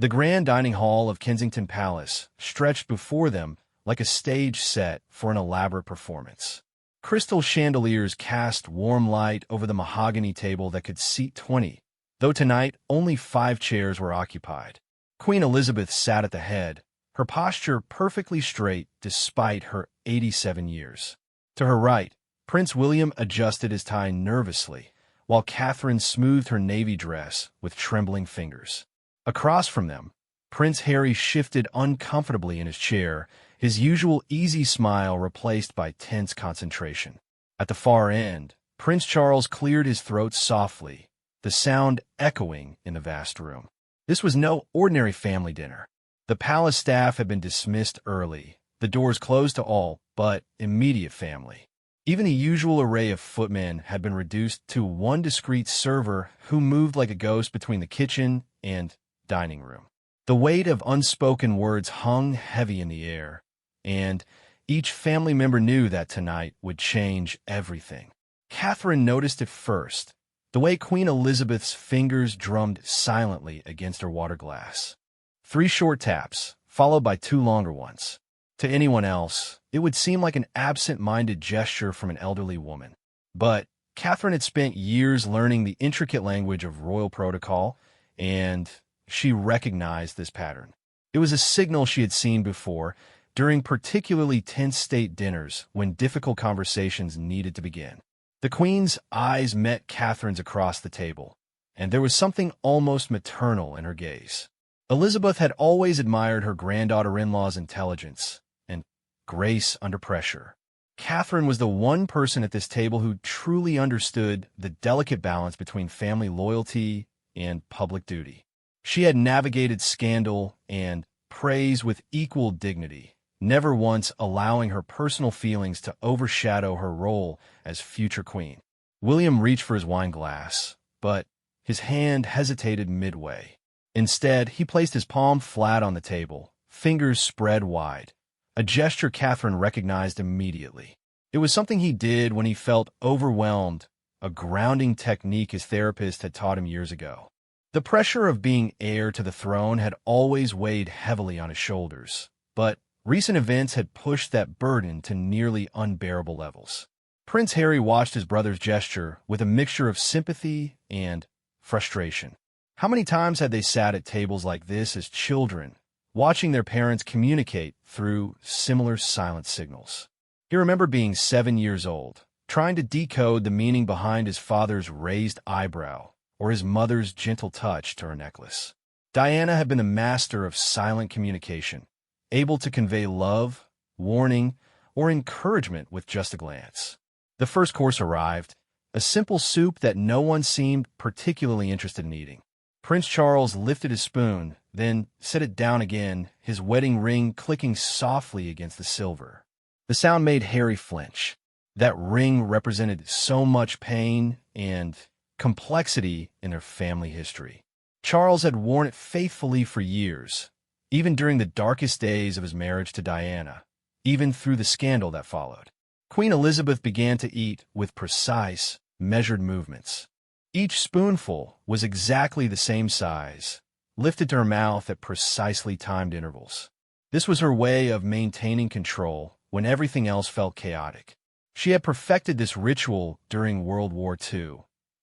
The grand dining hall of Kensington Palace stretched before them like a stage set for an elaborate performance. Crystal chandeliers cast warm light over the mahogany table that could seat 20, though tonight only 5 chairs were occupied. Queen Elizabeth sat at the head, her posture perfectly straight despite her 87 years. To her right, Prince William adjusted his tie nervously, while Catherine smoothed her navy dress with trembling fingers. Across from them, Prince Harry shifted uncomfortably in his chair, his usual easy smile replaced by tense concentration. At the far end, Prince Charles cleared his throat softly, the sound echoing in the vast room. This was no ordinary family dinner. The palace staff had been dismissed early, the doors closed to all but immediate family. Even the usual array of footmen had been reduced to one discreet server who moved like a ghost between the kitchen and dining room. The weight of unspoken words hung heavy in the air, and each family member knew that tonight would change everything. Catherine noticed it first, the way Queen Elizabeth's fingers drummed silently against her water glass. 3 short taps, followed by 2 longer ones. To anyone else, it would seem like an absent-minded gesture from an elderly woman. But Catherine had spent years learning the intricate language of royal protocol, and she recognized this pattern. It was a signal she had seen before during particularly tense state dinners when difficult conversations needed to begin. The Queen's eyes met Catherine's across the table, and there was something almost maternal in her gaze. Elizabeth had always admired her granddaughter-in-law's intelligence and grace under pressure. Catherine was the one person at this table who truly understood the delicate balance between family loyalty and public duty. She had navigated scandal and praise with equal dignity, never once allowing her personal feelings to overshadow her role as future queen. William reached for his wine glass, but his hand hesitated midway. Instead, he placed his palm flat on the table, fingers spread wide, a gesture Catherine recognized immediately. It was something he did when he felt overwhelmed, a grounding technique his therapist had taught him years ago. The pressure of being heir to the throne had always weighed heavily on his shoulders, but recent events had pushed that burden to nearly unbearable levels. Prince Harry watched his brother's gesture with a mixture of sympathy and frustration. How many times had they sat at tables like this as children, watching their parents communicate through similar silent signals? He remembered being 7 years old, trying to decode the meaning behind his father's raised eyebrow or his mother's gentle touch to her necklace. Diana had been a master of silent communication, able to convey love, warning, or encouragement with just a glance. The first course arrived, a simple soup that no one seemed particularly interested in eating. Prince Charles lifted his spoon, then set it down again, his wedding ring clicking softly against the silver. The sound made Harry flinch. That ring represented so much pain and complexity in their family history. Charles had worn it faithfully for years, even during the darkest days of his marriage to Diana, even through the scandal that followed. Queen Elizabeth began to eat with precise, measured movements. Each spoonful was exactly the same size, lifted to her mouth at precisely timed intervals. This was her way of maintaining control when everything else felt chaotic. She had perfected this ritual during World War II,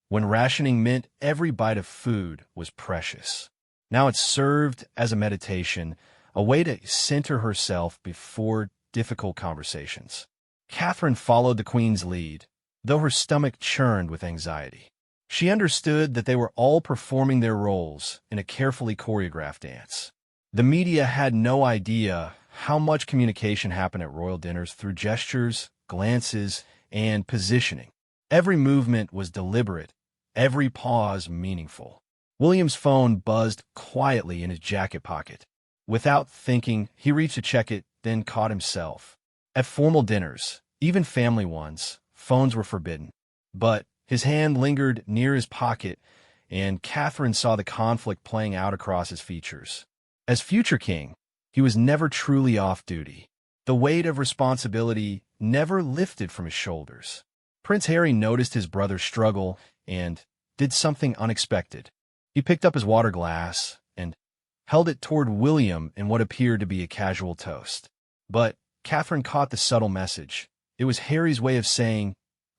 when rationing meant every bite of food was precious. Now it served as a meditation, a way to center herself before difficult conversations. Catherine followed the Queen's lead, though her stomach churned with anxiety. She understood that they were all performing their roles in a carefully choreographed dance. The media had no idea how much communication happened at royal dinners through gestures, glances, and positioning. Every movement was deliberate, every pause meaningful. William's phone buzzed quietly in his jacket pocket. Without thinking, he reached to check it, then caught himself. At formal dinners, even family ones, phones were forbidden. But his hand lingered near his pocket, and Catherine saw the conflict playing out across his features. As future king, he was never truly off duty. The weight of responsibility never lifted from his shoulders. Prince Harry noticed his brother's struggle and did something unexpected. He picked up his water glass and held it toward William in what appeared to be a casual toast. But Catherine caught the subtle message. It was Harry's way of saying,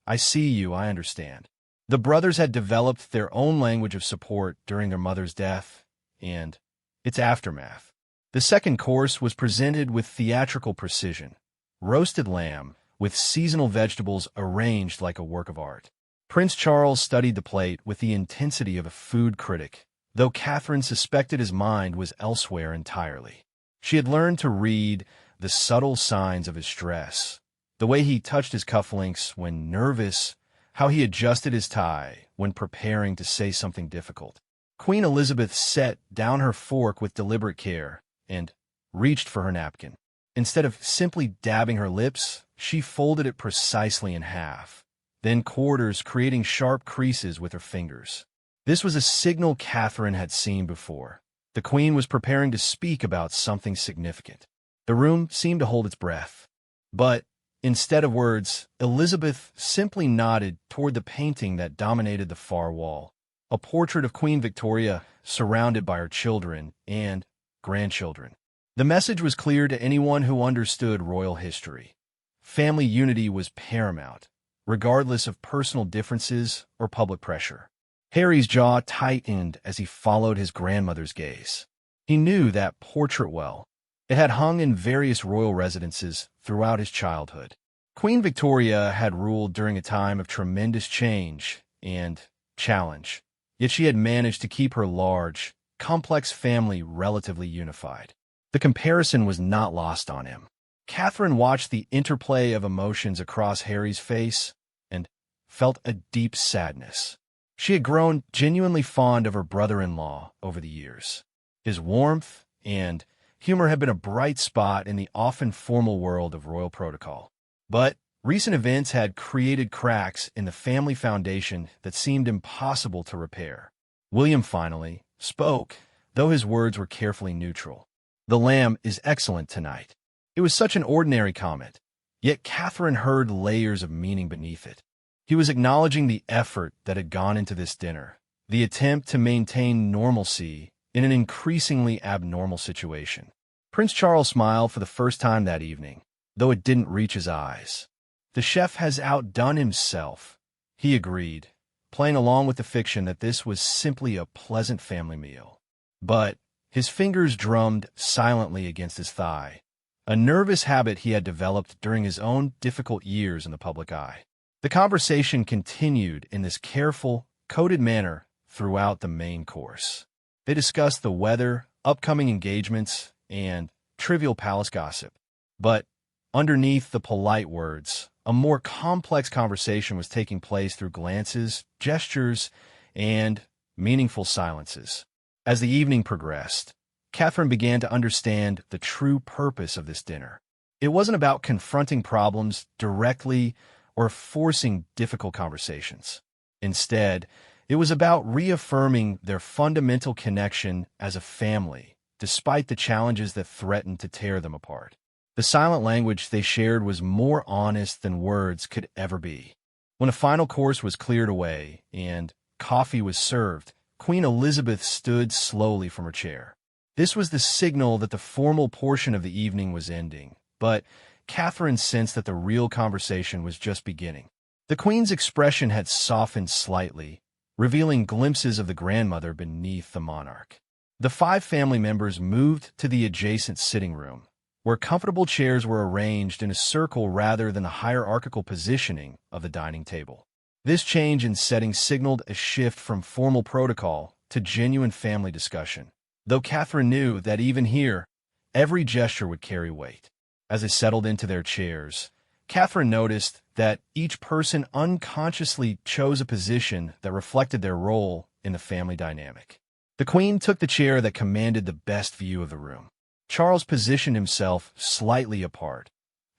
"I see you, I understand." The brothers had developed their own language of support during their mother's death and its aftermath. The second course was presented with theatrical precision. Roasted lamb, with seasonal vegetables arranged like a work of art. Prince Charles studied the plate with the intensity of a food critic, though Catherine suspected his mind was elsewhere entirely. She had learned to read the subtle signs of his stress, the way he touched his cufflinks when nervous, how he adjusted his tie when preparing to say something difficult. Queen Elizabeth set down her fork with deliberate care and reached for her napkin. Instead of simply dabbing her lips, she folded it precisely in half, then quarters, creating sharp creases with her fingers. This was a signal Catherine had seen before. The Queen was preparing to speak about something significant. The room seemed to hold its breath. But instead of words, Elizabeth simply nodded toward the painting that dominated the far wall, a portrait of Queen Victoria surrounded by her children and grandchildren. The message was clear to anyone who understood royal history. Family unity was paramount, regardless of personal differences or public pressure. Harry's jaw tightened as he followed his grandmother's gaze. He knew that portrait well. It had hung in various royal residences throughout his childhood. Queen Victoria had ruled during a time of tremendous change and challenge, yet she had managed to keep her large, complex family relatively unified. The comparison was not lost on him. Catherine watched the interplay of emotions across Harry's face and felt a deep sadness. She had grown genuinely fond of her brother-in-law over the years. His warmth and humor had been a bright spot in the often formal world of royal protocol. But recent events had created cracks in the family foundation that seemed impossible to repair. William finally spoke, though his words were carefully neutral. "The lamb is excellent tonight." It was such an ordinary comment, yet Catherine heard layers of meaning beneath it. He was acknowledging the effort that had gone into this dinner, the attempt to maintain normalcy in an increasingly abnormal situation. Prince Charles smiled for the first time that evening, though it didn't reach his eyes. "The chef has outdone himself," he agreed, playing along with the fiction that this was simply a pleasant family meal. But his fingers drummed silently against his thigh, a nervous habit he had developed during his own difficult years in the public eye. The conversation continued in this careful, coded manner throughout the main course. They discussed the weather, upcoming engagements, and trivial palace gossip. But underneath the polite words, a more complex conversation was taking place through glances, gestures, and meaningful silences. As the evening progressed, Catherine began to understand the true purpose of this dinner. It wasn't about confronting problems directly or forcing difficult conversations. Instead, it was about reaffirming their fundamental connection as a family, despite the challenges that threatened to tear them apart. The silent language they shared was more honest than words could ever be. When a final course was cleared away and coffee was served, Queen Elizabeth stood slowly from her chair. This was the signal that the formal portion of the evening was ending, but Catherine sensed that the real conversation was just beginning. The Queen's expression had softened slightly, revealing glimpses of the grandmother beneath the monarch. The 5 family members moved to the adjacent sitting room, where comfortable chairs were arranged in a circle rather than the hierarchical positioning of the dining table. This change in setting signaled a shift from formal protocol to genuine family discussion, though Catherine knew that even here, every gesture would carry weight. As they settled into their chairs, Catherine noticed that each person unconsciously chose a position that reflected their role in the family dynamic. The Queen took the chair that commanded the best view of the room. Charles positioned himself slightly apart,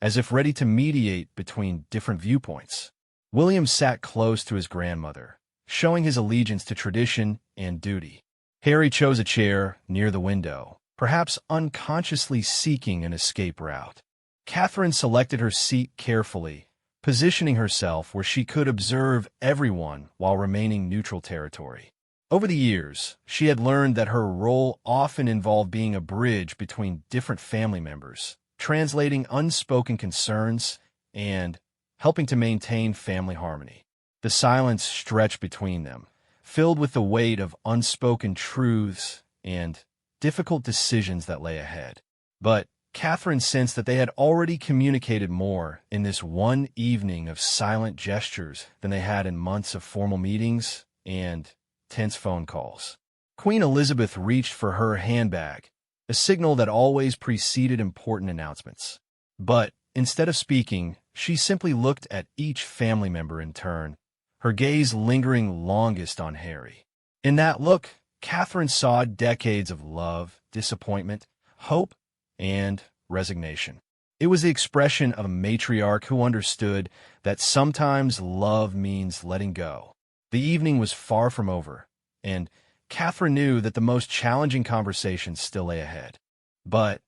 as if ready to mediate between different viewpoints. William sat close to his grandmother, showing his allegiance to tradition and duty. Harry chose a chair near the window, perhaps unconsciously seeking an escape route. Catherine selected her seat carefully, positioning herself where she could observe everyone while remaining neutral territory. Over the years, she had learned that her role often involved being a bridge between different family members, translating unspoken concerns and helping to maintain family harmony. The silence stretched between them, filled with the weight of unspoken truths and difficult decisions that lay ahead. But Catherine sensed that they had already communicated more in this one evening of silent gestures than they had in months of formal meetings and tense phone calls. Queen Elizabeth reached for her handbag, a signal that always preceded important announcements. But instead of speaking, she simply looked at each family member in turn, her gaze lingering longest on Harry. In that look, Catherine saw decades of love, disappointment, hope, and resignation. It was the expression of a matriarch who understood that sometimes love means letting go. The evening was far from over, and Catherine knew that the most challenging conversations still lay ahead. But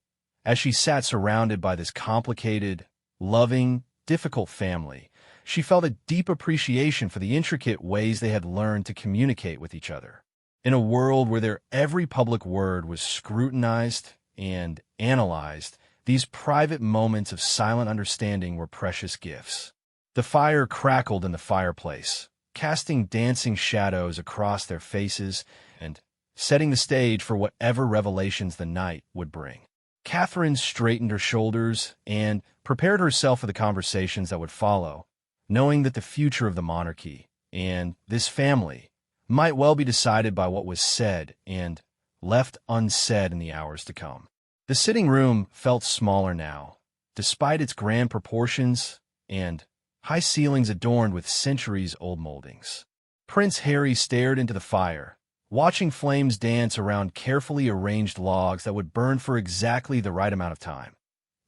as she sat surrounded by this complicated, loving, difficult family, she felt a deep appreciation for the intricate ways they had learned to communicate with each other. In a world where their every public word was scrutinized and analyzed, these private moments of silent understanding were precious gifts. The fire crackled in the fireplace, casting dancing shadows across their faces and setting the stage for whatever revelations the night would bring. Catherine straightened her shoulders and prepared herself for the conversations that would follow, knowing that the future of the monarchy and this family might well be decided by what was said and left unsaid in the hours to come. The sitting room felt smaller now, despite its grand proportions and high ceilings adorned with centuries-old moldings. Prince Harry stared into the fire, watching flames dance around carefully arranged logs that would burn for exactly the right amount of time.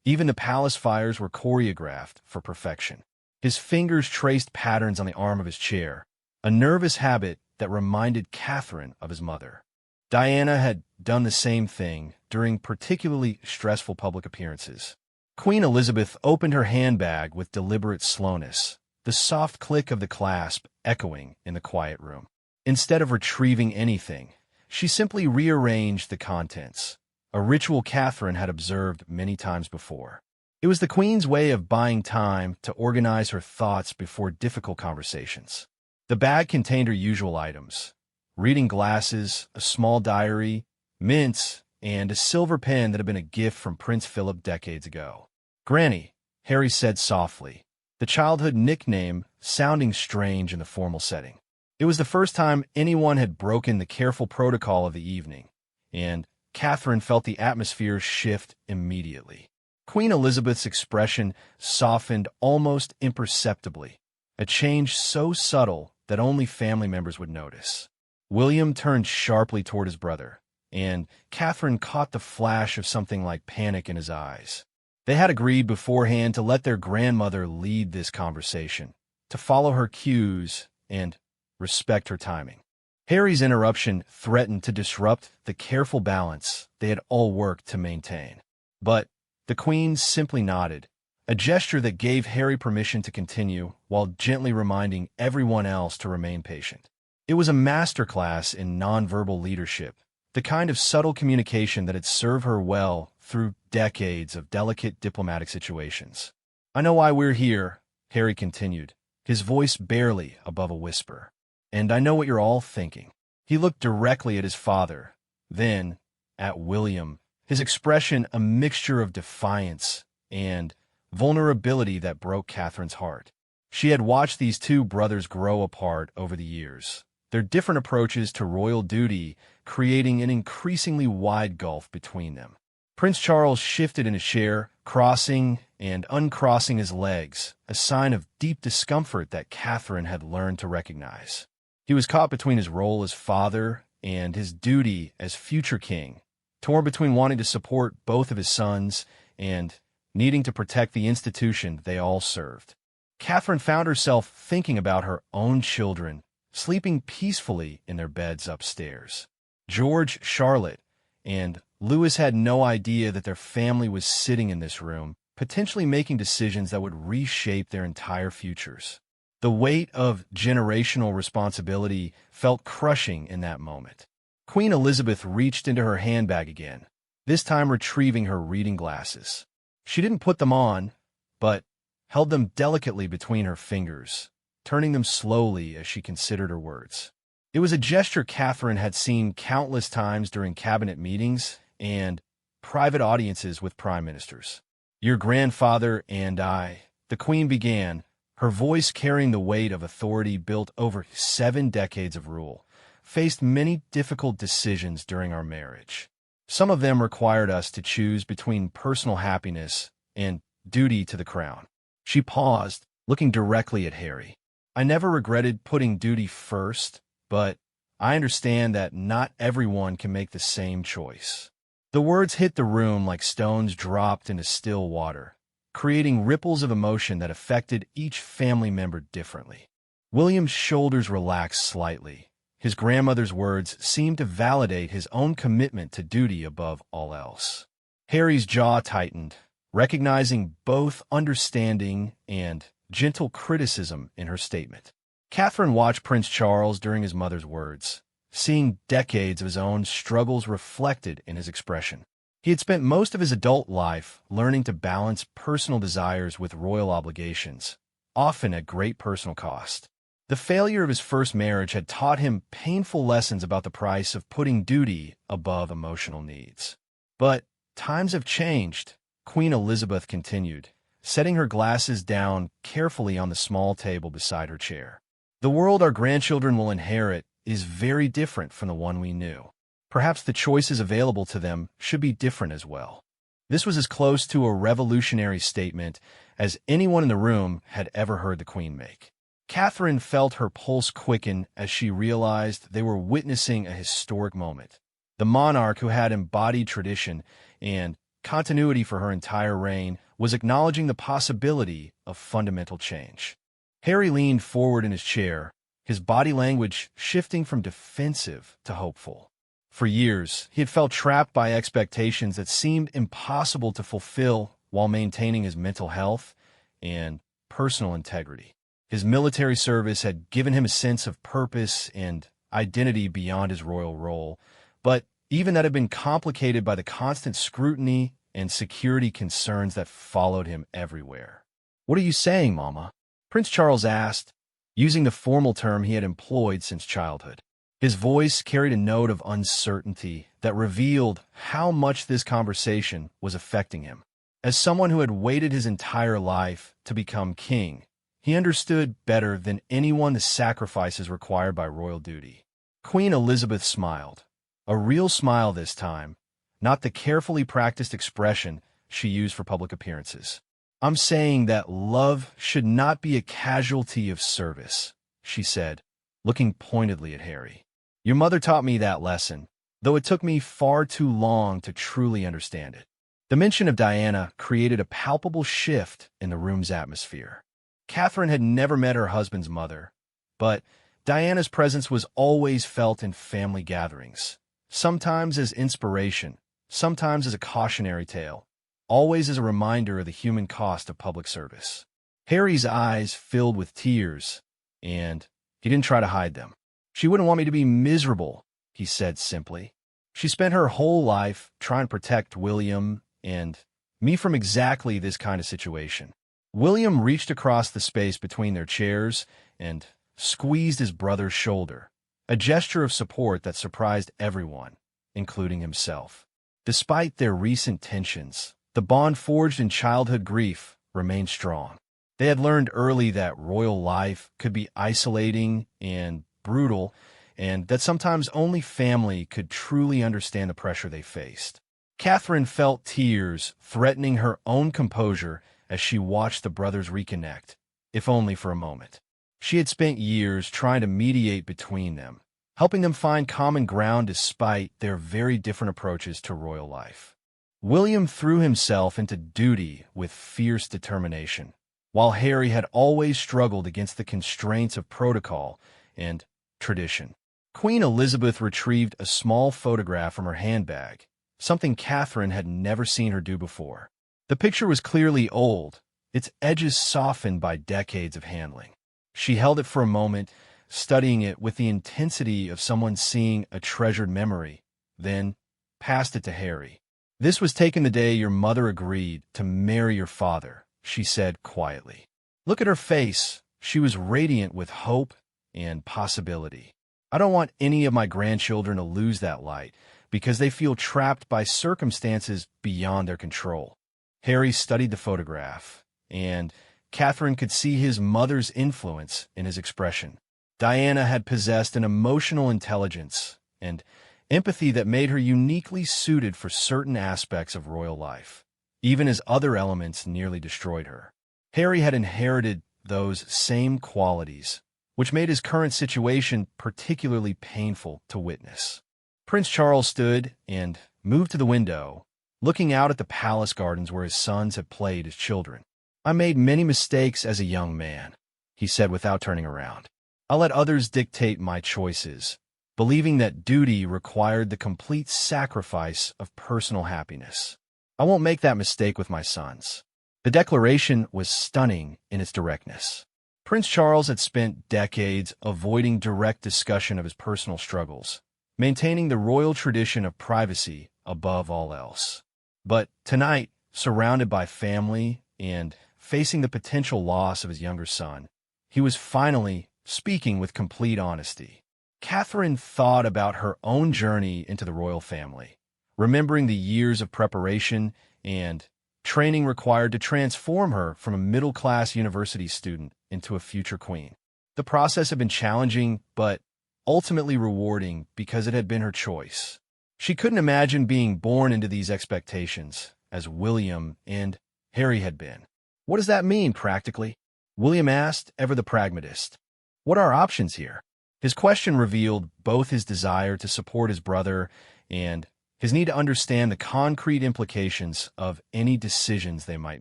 Even the palace fires were choreographed for perfection. His fingers traced patterns on the arm of his chair, a nervous habit that reminded Catherine of his mother. Diana had done the same thing during particularly stressful public appearances. Queen Elizabeth opened her handbag with deliberate slowness, the soft click of the clasp echoing in the quiet room. Instead of retrieving anything, she simply rearranged the contents, a ritual Catherine had observed many times before. It was the Queen's way of buying time to organize her thoughts before difficult conversations. The bag contained her usual items: reading glasses, a small diary, mints, and a silver pen that had been a gift from Prince Philip decades ago. "Granny," Harry said softly, the childhood nickname sounding strange in the formal setting. It was the first time anyone had broken the careful protocol of the evening, and Catherine felt the atmosphere shift immediately. Queen Elizabeth's expression softened almost imperceptibly, a change so subtle that only family members would notice. William turned sharply toward his brother, and Catherine caught the flash of something like panic in his eyes. They had agreed beforehand to let their grandmother lead this conversation, to follow her cues and respect her timing. Harry's interruption threatened to disrupt the careful balance they had all worked to maintain. But the Queen simply nodded, a gesture that gave Harry permission to continue while gently reminding everyone else to remain patient. It was a masterclass in nonverbal leadership, the kind of subtle communication that had served her well through decades of delicate diplomatic situations. "I know why we're here," Harry continued, his voice barely above a whisper. "And I know what you're all thinking." He looked directly at his father, then at William, his expression a mixture of defiance and vulnerability that broke Catherine's heart. She had watched these two brothers grow apart over the years, their different approaches to royal duty creating an increasingly wide gulf between them. Prince Charles shifted in his chair, crossing and uncrossing his legs, a sign of deep discomfort that Catherine had learned to recognize. He was caught between his role as father and his duty as future king, torn between wanting to support both of his sons and needing to protect the institution they all served. Catherine found herself thinking about her own children, sleeping peacefully in their beds upstairs. George, Charlotte, and Louis had no idea that their family was sitting in this room, potentially making decisions that would reshape their entire futures. The weight of generational responsibility felt crushing in that moment. Queen Elizabeth reached into her handbag again, this time retrieving her reading glasses. She didn't put them on, but held them delicately between her fingers, turning them slowly as she considered her words. It was a gesture Catherine had seen countless times during cabinet meetings and private audiences with prime ministers. "Your grandfather and I," the Queen began, her voice carrying the weight of authority built over 7 decades of rule, "faced many difficult decisions during our marriage. Some of them required us to choose between personal happiness and duty to the crown." She paused, looking directly at Harry. "I never regretted putting duty first, but I understand that not everyone can make the same choice." The words hit the room like stones dropped into still water, creating ripples of emotion that affected each family member differently. William's shoulders relaxed slightly. His grandmother's words seemed to validate his own commitment to duty above all else. Harry's jaw tightened, recognizing both understanding and gentle criticism in her statement. Catherine watched Prince Charles during his mother's words, seeing decades of his own struggles reflected in his expression. He had spent most of his adult life learning to balance personal desires with royal obligations, often at great personal cost. The failure of his first marriage had taught him painful lessons about the price of putting duty above emotional needs. But times have changed, Queen Elizabeth continued, setting her glasses down carefully on the small table beside her chair. "The world our grandchildren will inherit is very different from the one we knew. Perhaps the choices available to them should be different as well." This was as close to a revolutionary statement as anyone in the room had ever heard the Queen make. Catherine felt her pulse quicken as she realized they were witnessing a historic moment. The monarch who had embodied tradition and continuity for her entire reign was acknowledging the possibility of fundamental change. Harry leaned forward in his chair, his body language shifting from defensive to hopeful. For years, he had felt trapped by expectations that seemed impossible to fulfill while maintaining his mental health and personal integrity. His military service had given him a sense of purpose and identity beyond his royal role, but even that had been complicated by the constant scrutiny and security concerns that followed him everywhere. "What are you saying, Mama?" Prince Charles asked, using the formal term he had employed since childhood. His voice carried a note of uncertainty that revealed how much this conversation was affecting him. As someone who had waited his entire life to become king, he understood better than anyone the sacrifices required by royal duty. Queen Elizabeth smiled, a real smile this time, not the carefully practiced expression she used for public appearances. "I'm saying that love should not be a casualty of service," she said, looking pointedly at Harry. "Your mother taught me that lesson, though it took me far too long to truly understand it." The mention of Diana created a palpable shift in the room's atmosphere. Catherine had never met her husband's mother, but Diana's presence was always felt in family gatherings, sometimes as inspiration, sometimes as a cautionary tale, always as a reminder of the human cost of public service. Harry's eyes filled with tears, and he didn't try to hide them. "She wouldn't want me to be miserable," he said simply. "She spent her whole life trying to protect William and me from exactly this kind of situation." William reached across the space between their chairs and squeezed his brother's shoulder, a gesture of support that surprised everyone, including himself. Despite their recent tensions, the bond forged in childhood grief remained strong. They had learned early that royal life could be isolating and brutal, and that sometimes only family could truly understand the pressure they faced. Catherine felt tears threatening her own composure as she watched the brothers reconnect, if only for a moment. She had spent years trying to mediate between them, helping them find common ground despite their very different approaches to royal life. William threw himself into duty with fierce determination, while Harry had always struggled against the constraints of protocol and tradition. Queen Elizabeth retrieved a small photograph from her handbag, something Catherine had never seen her do before. The picture was clearly old, its edges softened by decades of handling. She held it for a moment, studying it with the intensity of someone seeing a treasured memory, then passed it to Harry. "This was taken the day your mother agreed to marry your father," she said quietly. "Look at her face. She was radiant with hope and possibility. I don't want any of my grandchildren to lose that light because they feel trapped by circumstances beyond their control." Harry studied the photograph, and Catherine could see his mother's influence in his expression. Diana had possessed an emotional intelligence and empathy that made her uniquely suited for certain aspects of royal life, even as other elements nearly destroyed her. Harry had inherited those same qualities, which made his current situation particularly painful to witness. Prince Charles stood and moved to the window, looking out at the palace gardens where his sons had played as children. "I made many mistakes as a young man," he said without turning around. "I let others dictate my choices, believing that duty required the complete sacrifice of personal happiness. I won't make that mistake with my sons." The declaration was stunning in its directness. Prince Charles had spent decades avoiding direct discussion of his personal struggles, maintaining the royal tradition of privacy above all else. But tonight, surrounded by family and facing the potential loss of his younger son, he was finally speaking with complete honesty. Catherine thought about her own journey into the royal family, remembering the years of preparation and training required to transform her from a middle-class university student into a future queen. The process had been challenging, but ultimately rewarding because it had been her choice. She couldn't imagine being born into these expectations, as William and Harry had been. "What does that mean, practically?" William asked, ever the pragmatist. "What are our options here?" His question revealed both his desire to support his brother and his need to understand the concrete implications of any decisions they might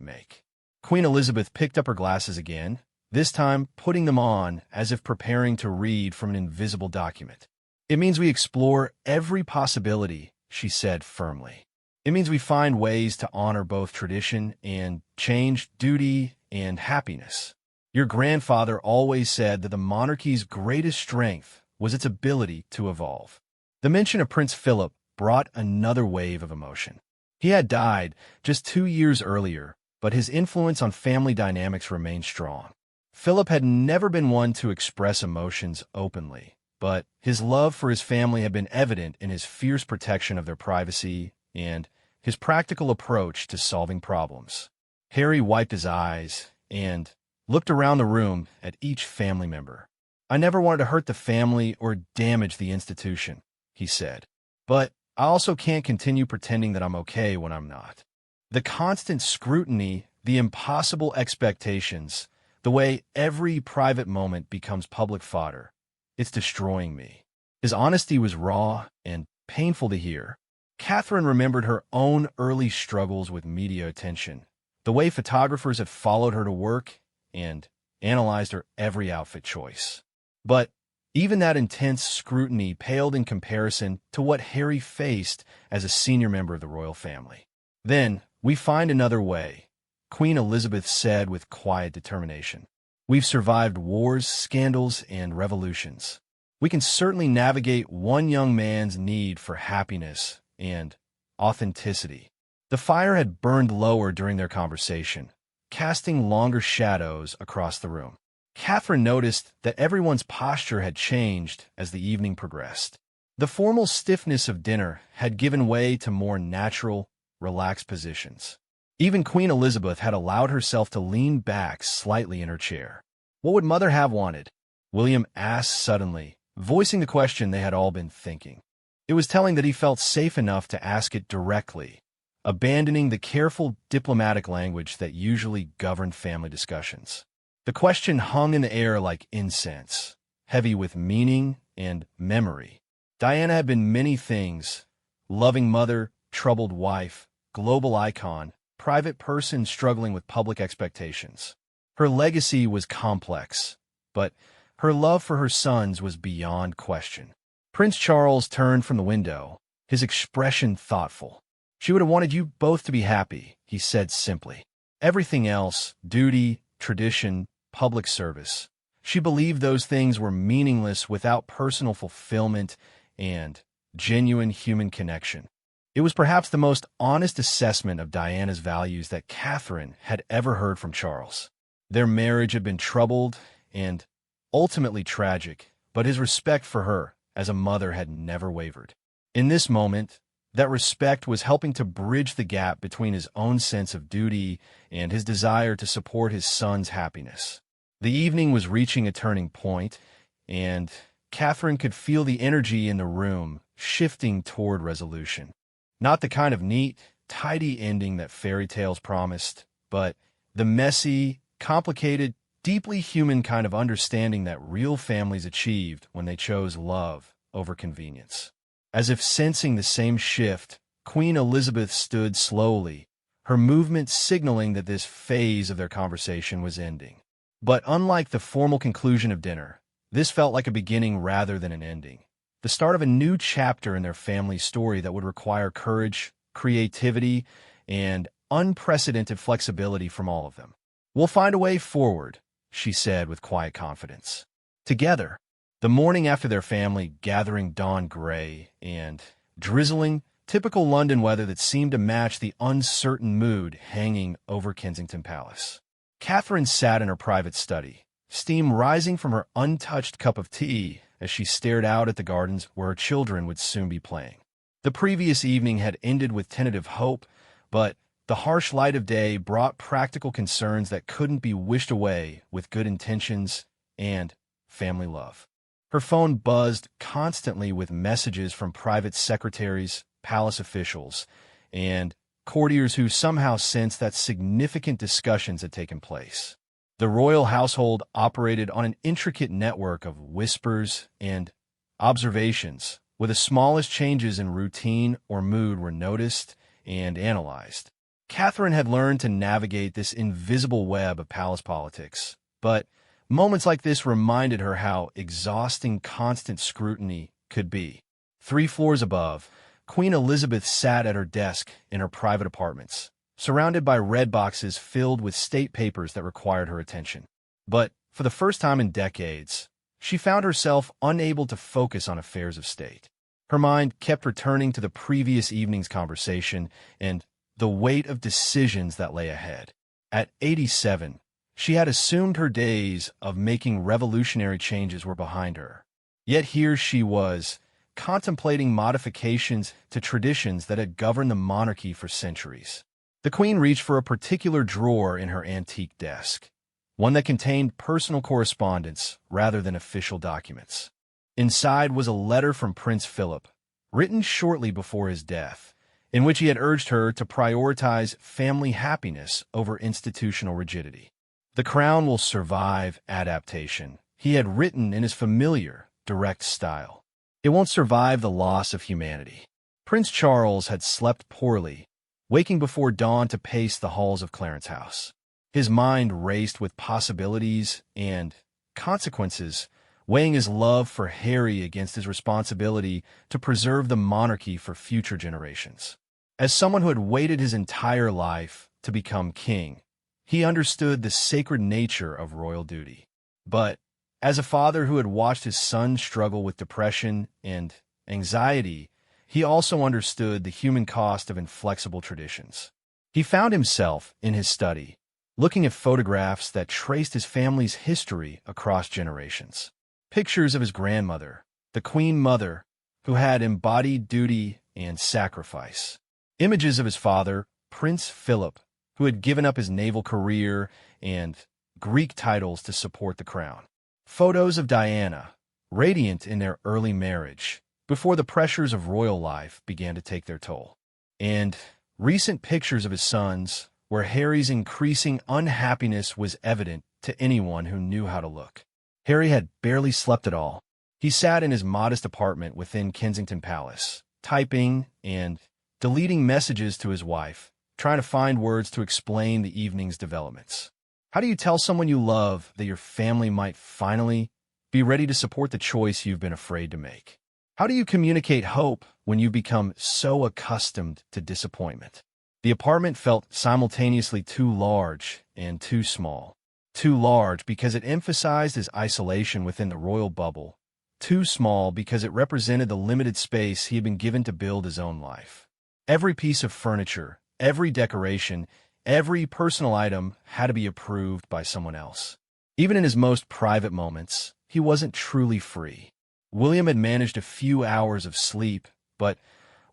make. Queen Elizabeth picked up her glasses again, this time putting them on as if preparing to read from an invisible document. "It means we explore every possibility," she said firmly. "It means we find ways to honor both tradition and change, duty and happiness. Your grandfather always said that the monarchy's greatest strength was its ability to evolve." The mention of Prince Philip brought another wave of emotion. He had died just 2 years earlier, but his influence on family dynamics remained strong. Philip had never been one to express emotions openly, but his love for his family had been evident in his fierce protection of their privacy and his practical approach to solving problems. Harry wiped his eyes and looked around the room at each family member. "I never wanted to hurt the family or damage the institution," he said. "But I also can't continue pretending that I'm okay when I'm not. The constant scrutiny, the impossible expectations, the way every private moment becomes public fodder, it's destroying me." His honesty was raw and painful to hear. Catherine remembered her own early struggles with media attention, the way photographers had followed her to work and analyzed her every outfit choice. But even that intense scrutiny paled in comparison to what Harry faced as a senior member of the royal family. "Then we find another way," Queen Elizabeth said with quiet determination. "We've survived wars, scandals, and revolutions. We can certainly navigate one young man's need for happiness and authenticity." The fire had burned lower during their conversation, casting longer shadows across the room. Catherine noticed that everyone's posture had changed as the evening progressed. The formal stiffness of dinner had given way to more natural, relaxed positions. Even Queen Elizabeth had allowed herself to lean back slightly in her chair. "What would Mother have wanted?" William asked suddenly, voicing the question they had all been thinking. It was telling that he felt safe enough to ask it directly, abandoning the careful diplomatic language that usually governed family discussions. The question hung in the air like incense, heavy with meaning and memory. Diana had been many things: loving mother, troubled wife, global icon, private person struggling with public expectations. Her legacy was complex, but her love for her sons was beyond question. Prince Charles turned from the window, his expression thoughtful. "She would have wanted you both to be happy," he said simply. "Everything else, duty, tradition, public service, She believed those things were meaningless without personal fulfillment and genuine human connection. It was perhaps the most honest assessment of Diana's values that Catherine had ever heard from Charles. Their marriage had been troubled and ultimately tragic, but his respect for her as a mother had never wavered. In this moment, that respect was helping to bridge the gap between his own sense of duty and his desire to support his son's happiness. The evening was reaching a turning point, and Catherine could feel the energy in the room shifting toward resolution. Not the kind of neat, tidy ending that fairy tales promised, but the messy, complicated, deeply human kind of understanding that real families achieved when they chose love over convenience. As if sensing the same shift, Queen Elizabeth stood slowly, her movement signaling that this phase of their conversation was ending. But unlike the formal conclusion of dinner, this felt like a beginning rather than an ending. The start of a new chapter in their family's story that would require courage, creativity, and unprecedented flexibility from all of them. "We'll find a way forward," she said with quiet confidence. Together, the morning after their family gathering dawned gray and drizzling, typical London weather that seemed to match the uncertain mood hanging over Kensington Palace. Catherine sat in her private study, steam rising from her untouched cup of tea as she stared out at the gardens where her children would soon be playing. The previous evening had ended with tentative hope, but the harsh light of day brought practical concerns that couldn't be wished away with good intentions and family love. Her phone buzzed constantly with messages from private secretaries, palace officials, and courtiers who somehow sensed that significant discussions had taken place. The royal household operated on an intricate network of whispers and observations, where the smallest changes in routine or mood were noticed and analyzed. Catherine had learned to navigate this invisible web of palace politics, but moments like this reminded her how exhausting constant scrutiny could be. 3 floors above, Queen Elizabeth sat at her desk in her private apartments, surrounded by red boxes filled with state papers that required her attention. But for the first time in decades, she found herself unable to focus on affairs of state. Her mind kept returning to the previous evening's conversation and the weight of decisions that lay ahead. At 87, she had assumed her days of making revolutionary changes were behind her. Yet here she was, contemplating modifications to traditions that had governed the monarchy for centuries. The Queen reached for a particular drawer in her antique desk, one that contained personal correspondence rather than official documents. Inside was a letter from Prince Philip, written shortly before his death, in which he had urged her to prioritize family happiness over institutional rigidity. "The crown will survive adaptation," he had written in his familiar, direct style. "It won't survive the loss of humanity." Prince Charles had slept poorly, waking before dawn to pace the halls of Clarence House. His mind raced with possibilities and consequences, weighing his love for Harry against his responsibility to preserve the monarchy for future generations. As someone who had waited his entire life to become king, he understood the sacred nature of royal duty. But as a father who had watched his son struggle with depression and anxiety, he also understood the human cost of inflexible traditions. He found himself in his study, looking at photographs that traced his family's history across generations. Pictures of his grandmother, the Queen Mother, who had embodied duty and sacrifice. Images of his father, Prince Philip, who had given up his naval career and Greek titles to support the crown. Photos of Diana, radiant in their early marriage, before the pressures of royal life began to take their toll. And recent pictures of his sons, where Harry's increasing unhappiness was evident to anyone who knew how to look. Harry had barely slept at all. He sat in his modest apartment within Kensington Palace, typing and deleting messages to his wife, trying to find words to explain the evening's developments. How do you tell someone you love that your family might finally be ready to support the choice you've been afraid to make? How do you communicate hope when you become so accustomed to disappointment? The apartment felt simultaneously too large and too small, Too large because it emphasized his isolation within the royal bubble. Too small because it represented the limited space he had been given to build his own life. Every piece of furniture, every decoration, every personal item had to be approved by someone else. Even in his most private moments, he wasn't truly free. William had managed a few hours of sleep, but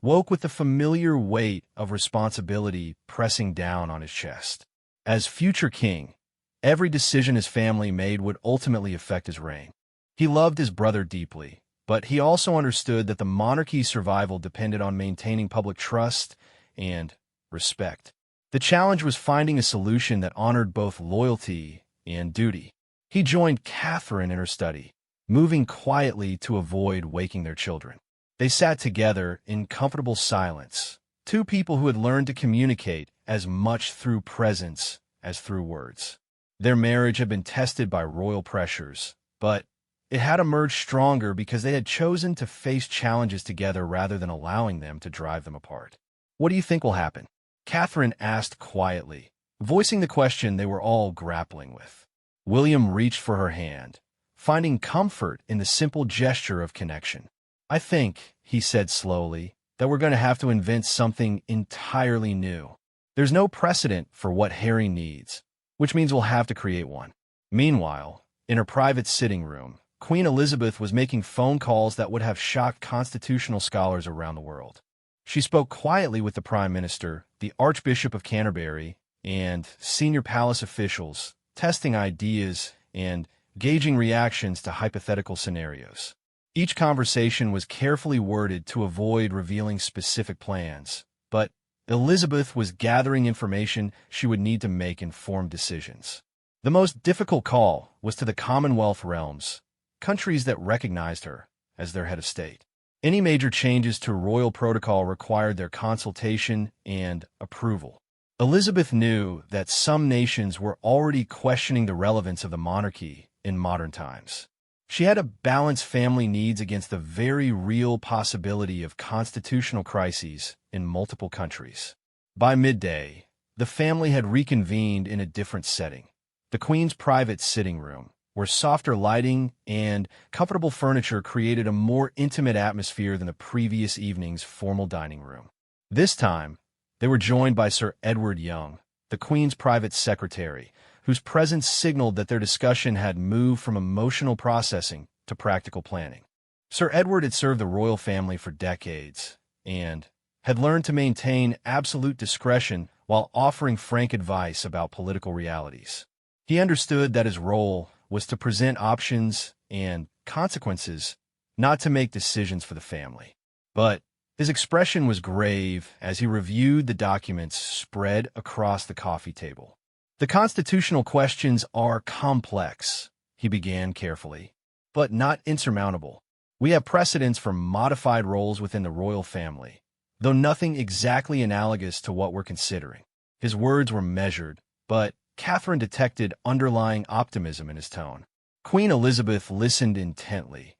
woke with the familiar weight of responsibility pressing down on his chest. As future king, every decision his family made would ultimately affect his reign. He loved his brother deeply, but he also understood that the monarchy's survival depended on maintaining public trust and respect. The challenge was finding a solution that honored both loyalty and duty. He joined Catherine in her study, moving quietly to avoid waking their children. They sat together in comfortable silence, two people who had learned to communicate as much through presence as through words. Their marriage had been tested by royal pressures, but it had emerged stronger because they had chosen to face challenges together rather than allowing them to drive them apart. "What do you think will happen?" Catherine asked quietly, voicing the question they were all grappling with. William reached for her hand, finding comfort in the simple gesture of connection. "I think," he said slowly, "that we're going to have to invent something entirely new. There's no precedent for what Harry needs, which means we'll have to create one." Meanwhile, in her private sitting room, Queen Elizabeth was making phone calls that would have shocked constitutional scholars around the world. She spoke quietly with the Prime Minister, the Archbishop of Canterbury, and senior palace officials, testing ideas and gauging reactions to hypothetical scenarios. Each conversation was carefully worded to avoid revealing specific plans, but Elizabeth was gathering information she would need to make informed decisions. The most difficult call was to the Commonwealth realms, countries that recognized her as their head of state. Any major changes to royal protocol required their consultation and approval. Elizabeth knew that some nations were already questioning the relevance of the monarchy in modern times. She had to balance family needs against the very real possibility of constitutional crises in multiple countries. By midday, the family had reconvened in a different setting, the Queen's private sitting room, where softer lighting and comfortable furniture created a more intimate atmosphere than the previous evening's formal dining room. This time, they were joined by Sir Edward Young, the Queen's private secretary, whose presence signaled that their discussion had moved from emotional processing to practical planning. Sir Edward had served the royal family for decades and had learned to maintain absolute discretion while offering frank advice about political realities. He understood that his role was to present options and consequences, not to make decisions for the family. But his expression was grave as he reviewed the documents spread across the coffee table. "The constitutional questions are complex," he began carefully, "but not insurmountable. We have precedents for modified roles within the royal family, though nothing exactly analogous to what we're considering." His words were measured, but Catherine detected underlying optimism in his tone. Queen Elizabeth listened intently,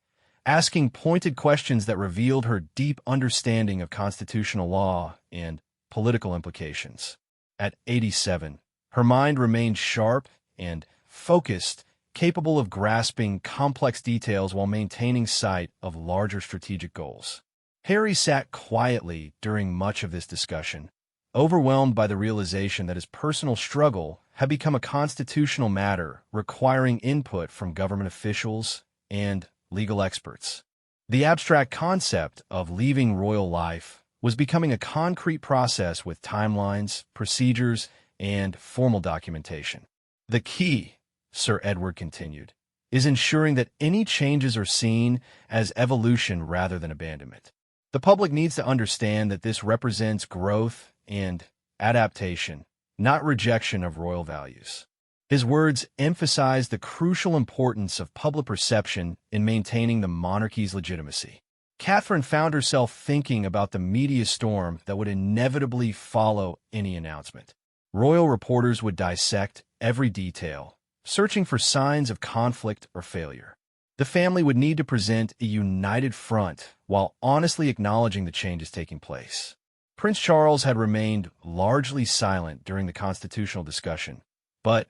asking pointed questions that revealed her deep understanding of constitutional law and political implications. At 87, her mind remained sharp and focused, capable of grasping complex details while maintaining sight of larger strategic goals. Harry sat quietly during much of this discussion, overwhelmed by the realization that his personal struggle had become a constitutional matter requiring input from government officials and legal experts. The abstract concept of leaving royal life was becoming a concrete process with timelines, procedures, and formal documentation. "The key," Sir Edward continued, "is ensuring that any changes are seen as evolution rather than abandonment. The public needs to understand that this represents growth and adaptation, not rejection of royal values." His words emphasized the crucial importance of public perception in maintaining the monarchy's legitimacy. Catherine found herself thinking about the media storm that would inevitably follow any announcement. Royal reporters would dissect every detail, searching for signs of conflict or failure. The family would need to present a united front while honestly acknowledging the changes taking place. Prince Charles had remained largely silent during the constitutional discussion, but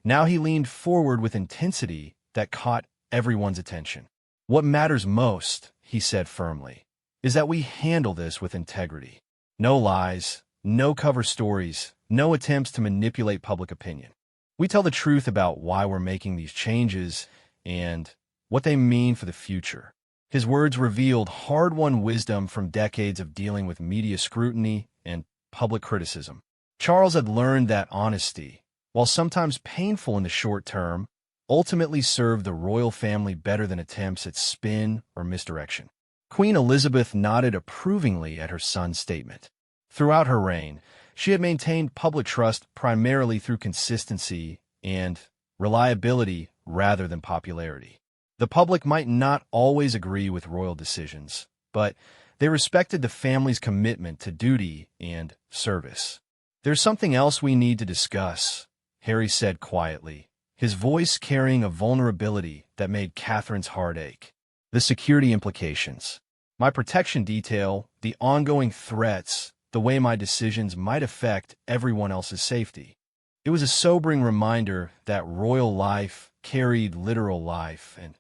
Now he leaned forward with intensity that caught everyone's attention. "What matters most," he said firmly, "is that we handle this with integrity. No lies, no cover stories, no attempts to manipulate public opinion. We tell the truth about why we're making these changes and what they mean for the future." His words revealed hard-won wisdom from decades of dealing with media scrutiny and public criticism. Charles had learned that honesty, while sometimes painful in the short term, ultimately served the royal family better than attempts at spin or misdirection. Queen Elizabeth nodded approvingly at her son's statement. Throughout her reign, she had maintained public trust primarily through consistency and reliability rather than popularity. The public might not always agree with royal decisions, but they respected the family's commitment to duty and service. "There's something else we need to discuss," Harry said quietly, his voice carrying a vulnerability that made Catherine's heart ache. "The security implications. My protection detail, the ongoing threats, the way my decisions might affect everyone else's safety." It was a sobering reminder that royal life carried literal life and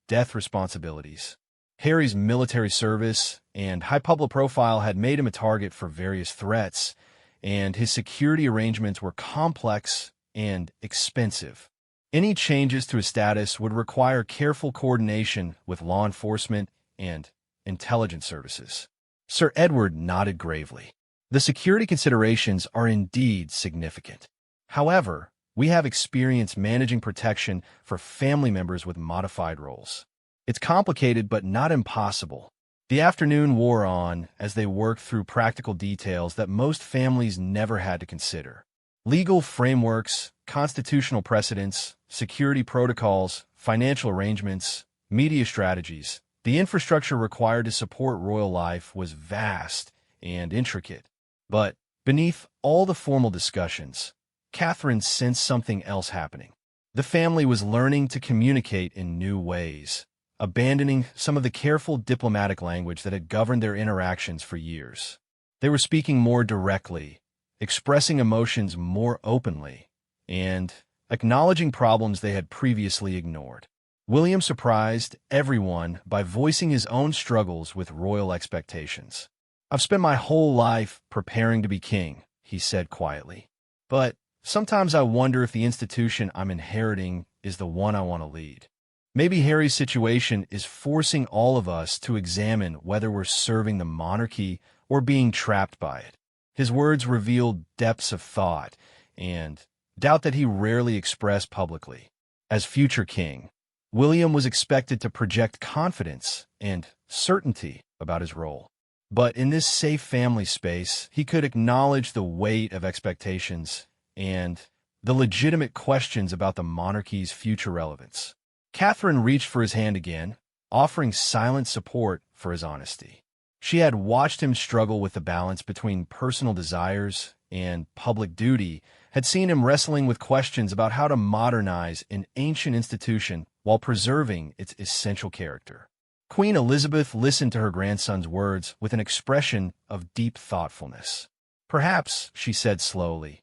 death responsibilities. Harry's military service and high public profile had made him a target for various threats, and his security arrangements were complex and expensive. Any changes to his status would require careful coordination with law enforcement and intelligence services. Sir Edward nodded gravely. "The security considerations are indeed significant. However, we have experience managing protection for family members with modified roles. It's complicated but not impossible." The afternoon wore on as they worked through practical details that most families never had to consider. Legal frameworks, constitutional precedents, security protocols, financial arrangements, media strategies. The infrastructure required to support royal life was vast and intricate. But beneath all the formal discussions, Catherine sensed something else happening. The family was learning to communicate in new ways, abandoning some of the careful diplomatic language that had governed their interactions for years. They were speaking more directly, expressing emotions more openly, and acknowledging problems they had previously ignored. William surprised everyone by voicing his own struggles with royal expectations. "I've spent my whole life preparing to be king," he said quietly. "But sometimes I wonder if the institution I'm inheriting is the one I want to lead. Maybe Harry's situation is forcing all of us to examine whether we're serving the monarchy or being trapped by it." His words revealed depths of thought and doubt that he rarely expressed publicly. As future king, William was expected to project confidence and certainty about his role. But in this safe family space, he could acknowledge the weight of expectations and the legitimate questions about the monarchy's future relevance. Catherine reached for his hand again, offering silent support for his honesty. She had watched him struggle with the balance between personal desires and public duty, had seen him wrestling with questions about how to modernize an ancient institution while preserving its essential character. Queen Elizabeth listened to her grandson's words with an expression of deep thoughtfulness. "Perhaps," she said slowly,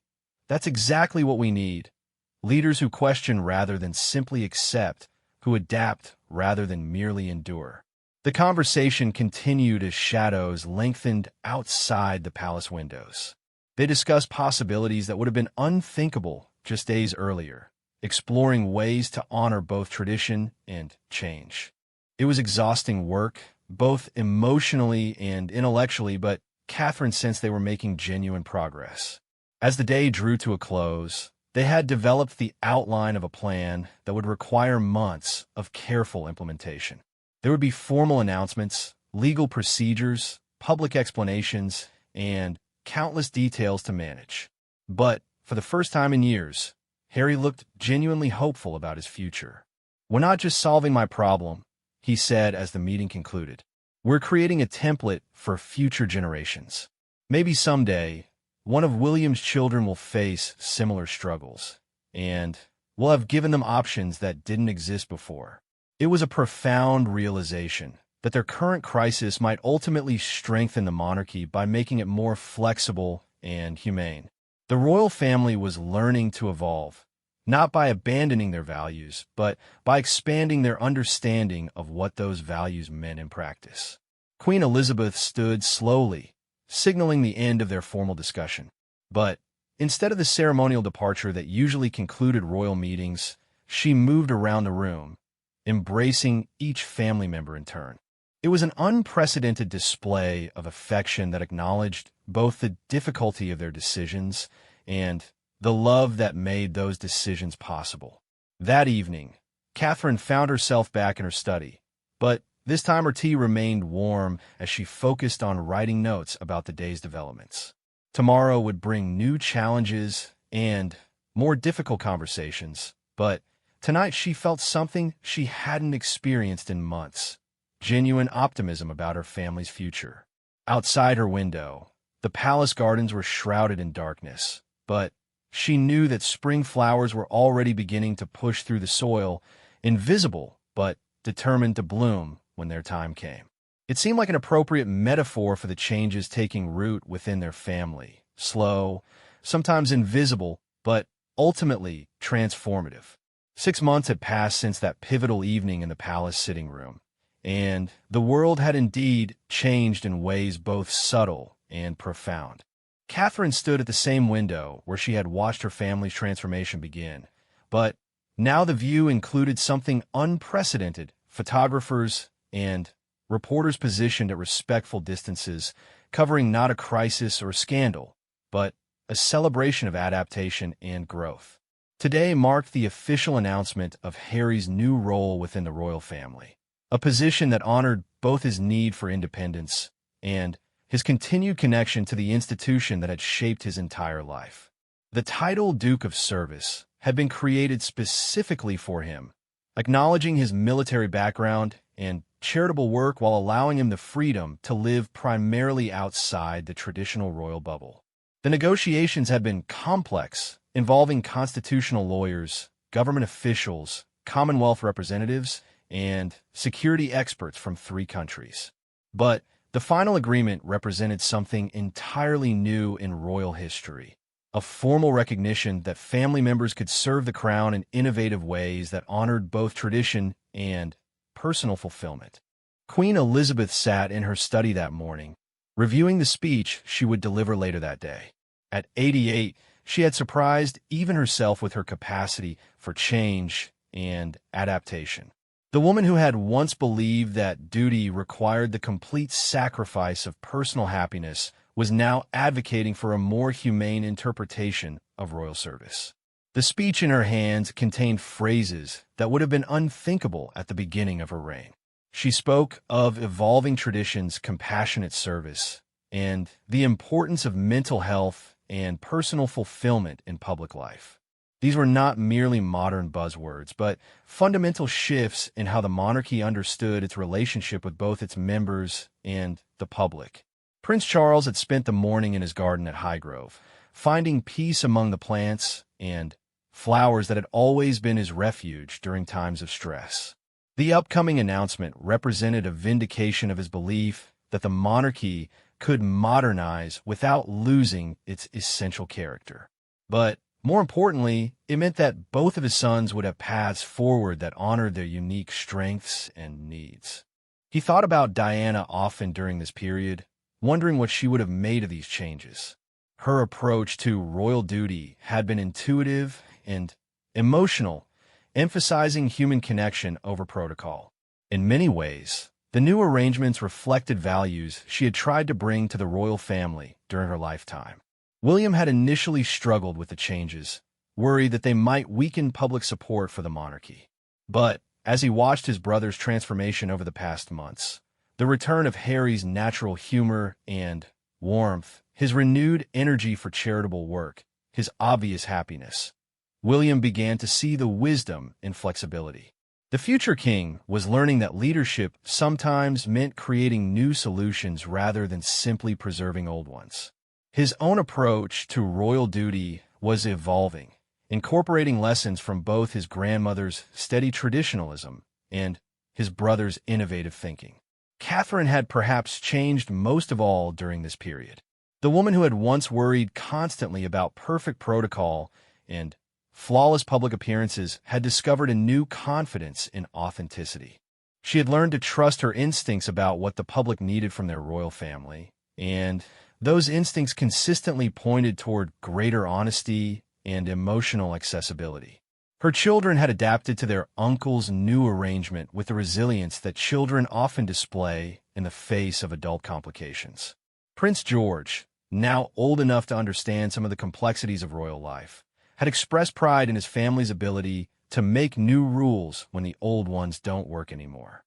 "that's exactly what we need. Leaders who question rather than simply accept, who adapt rather than merely endure." The conversation continued as shadows lengthened outside the palace windows. They discussed possibilities that would have been unthinkable just days earlier, exploring ways to honor both tradition and change. It was exhausting work, both emotionally and intellectually, but Catherine sensed they were making genuine progress. As the day drew to a close, they had developed the outline of a plan that would require months of careful implementation. There would be formal announcements, legal procedures, public explanations, and countless details to manage. But for the first time in years, Harry looked genuinely hopeful about his future. "We're not just solving my problem," he said as the meeting concluded. "We're creating a template for future generations. Maybe someday, one of William's children will face similar struggles, and we'll have given them options that didn't exist before." It was a profound realization that their current crisis might ultimately strengthen the monarchy by making it more flexible and humane. The royal family was learning to evolve, not by abandoning their values, but by expanding their understanding of what those values meant in practice. Queen Elizabeth stood slowly, signaling the end of their formal discussion. But instead of the ceremonial departure that usually concluded royal meetings, she moved around the room, embracing each family member in turn. It was an unprecedented display of affection that acknowledged both the difficulty of their decisions and the love that made those decisions possible. That evening, Catherine found herself back in her study, but this time her tea remained warm as she focused on writing notes about the day's developments. Tomorrow would bring new challenges and more difficult conversations, but tonight she felt something she hadn't experienced in months: genuine optimism about her family's future. Outside her window, the palace gardens were shrouded in darkness, but she knew that spring flowers were already beginning to push through the soil, invisible but determined to bloom when their time came. It seemed like an appropriate metaphor for the changes taking root within their family: slow, sometimes invisible, but ultimately transformative. 6 months had passed since that pivotal evening in the palace sitting room, and the world had indeed changed in ways both subtle and profound. Catherine stood at the same window where she had watched her family's transformation begin, but now the view included something unprecedented: photographers and reporters positioned at respectful distances, covering not a crisis or a scandal, but a celebration of adaptation and growth. Today marked the official announcement of Harry's new role within the royal family, a position that honored both his need for independence and his continued connection to the institution that had shaped his entire life. The title Duke of Service had been created specifically for him, acknowledging his military background and charitable work while allowing him the freedom to live primarily outside the traditional royal bubble. The negotiations had been complex, involving constitutional lawyers, government officials, Commonwealth representatives, and security experts from 3 countries. But the final agreement represented something entirely new in royal history: a formal recognition that family members could serve the crown in innovative ways that honored both tradition and personal fulfillment. Queen Elizabeth sat in her study that morning, reviewing the speech she would deliver later that day. At 88, she had surprised even herself with her capacity for change and adaptation. The woman who had once believed that duty required the complete sacrifice of personal happiness was now advocating for a more humane interpretation of royal service. The speech in her hands contained phrases that would have been unthinkable at the beginning of her reign. She spoke of evolving traditions, compassionate service, and the importance of mental health and personal fulfillment in public life. These were not merely modern buzzwords, but fundamental shifts in how the monarchy understood its relationship with both its members and the public. Prince Charles had spent the morning in his garden at Highgrove, finding peace among the plants and flowers that had always been his refuge during times of stress. The upcoming announcement represented a vindication of his belief that the monarchy could modernize without losing its essential character. But more importantly, it meant that both of his sons would have paths forward that honored their unique strengths and needs. He thought about Diana often during this period, wondering what she would have made of these changes. Her approach to royal duty had been intuitive and emotional, emphasizing human connection over protocol. In many ways, the new arrangements reflected values she had tried to bring to the royal family during her lifetime. William had initially struggled with the changes, worried that they might weaken public support for the monarchy. But as he watched his brother's transformation over the past months, the return of Harry's natural humor and warmth, his renewed energy for charitable work, his obvious happiness, William began to see the wisdom in flexibility. The future king was learning that leadership sometimes meant creating new solutions rather than simply preserving old ones. His own approach to royal duty was evolving, incorporating lessons from both his grandmother's steady traditionalism and his brother's innovative thinking. Catherine had perhaps changed most of all during this period. The woman who had once worried constantly about perfect protocol and flawless public appearances had discovered a new confidence in authenticity. She had learned to trust her instincts about what the public needed from their royal family, and those instincts consistently pointed toward greater honesty and emotional accessibility. Her children had adapted to their uncle's new arrangement with the resilience that children often display in the face of adult complications. Prince George, now old enough to understand some of the complexities of royal life, had expressed pride in his family's ability to make new rules when the old ones don't work anymore.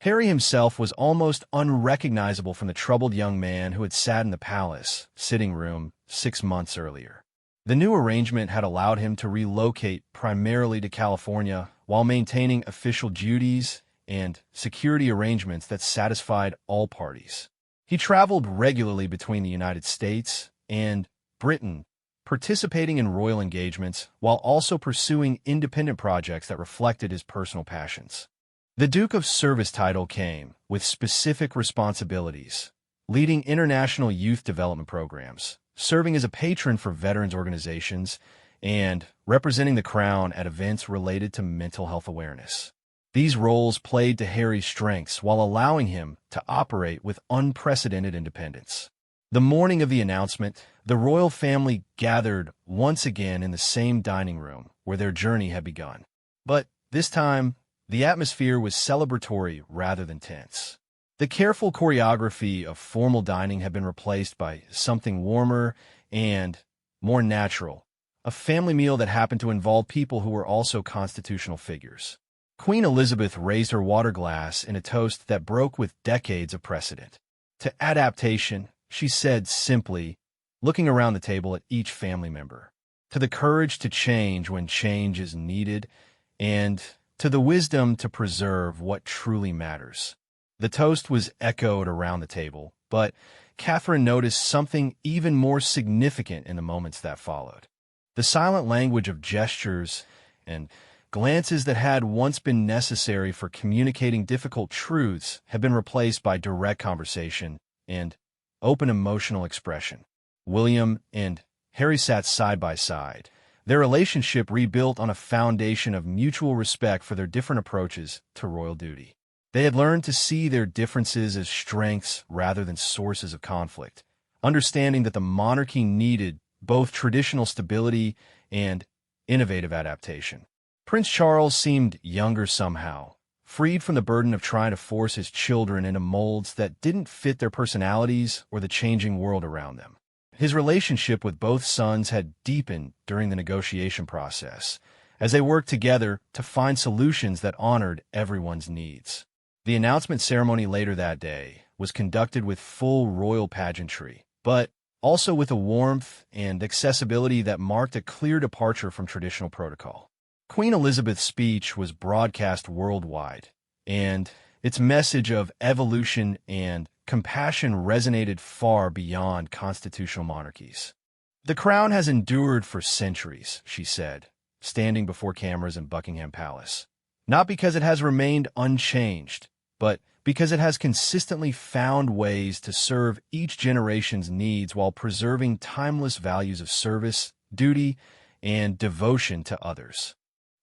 Harry himself was almost unrecognizable from the troubled young man who had sat in the palace sitting room 6 months earlier. The new arrangement had allowed him to relocate primarily to California while maintaining official duties and security arrangements that satisfied all parties. He traveled regularly between the United States and Britain, participating in royal engagements while also pursuing independent projects that reflected his personal passions. The Duke of Service title came with specific responsibilities, leading international youth development programs, serving as a patron for veterans organizations, and representing the crown at events related to mental health awareness. These roles played to Harry's strengths while allowing him to operate with unprecedented independence. The morning of the announcement, the royal family gathered once again in the same dining room where their journey had begun. But this time, the atmosphere was celebratory rather than tense. The careful choreography of formal dining had been replaced by something warmer and more natural, a family meal that happened to involve people who were also constitutional figures. Queen Elizabeth raised her water glass in a toast that broke with decades of precedent. To adaptation, she said simply, looking around the table at each family member. To the courage to change when change is needed, and to the wisdom to preserve what truly matters. The toast was echoed around the table, but Catherine noticed something even more significant in the moments that followed. The silent language of gestures and glances that had once been necessary for communicating difficult truths had been replaced by direct conversation and open emotional expression. William and Harry sat side by side, their relationship rebuilt on a foundation of mutual respect for their different approaches to royal duty. They had learned to see their differences as strengths rather than sources of conflict, understanding that the monarchy needed both traditional stability and innovative adaptation. Prince Charles seemed younger somehow, freed from the burden of trying to force his children into molds that didn't fit their personalities or the changing world around them. His relationship with both sons had deepened during the negotiation process, as they worked together to find solutions that honored everyone's needs. The announcement ceremony later that day was conducted with full royal pageantry, but also with a warmth and accessibility that marked a clear departure from traditional protocol. Queen Elizabeth's speech was broadcast worldwide, and its message of evolution and compassion resonated far beyond constitutional monarchies. "The crown has endured for centuries," she said, standing before cameras in Buckingham Palace. "Not because it has remained unchanged, but because it has consistently found ways to serve each generation's needs while preserving timeless values of service, duty, and devotion to others."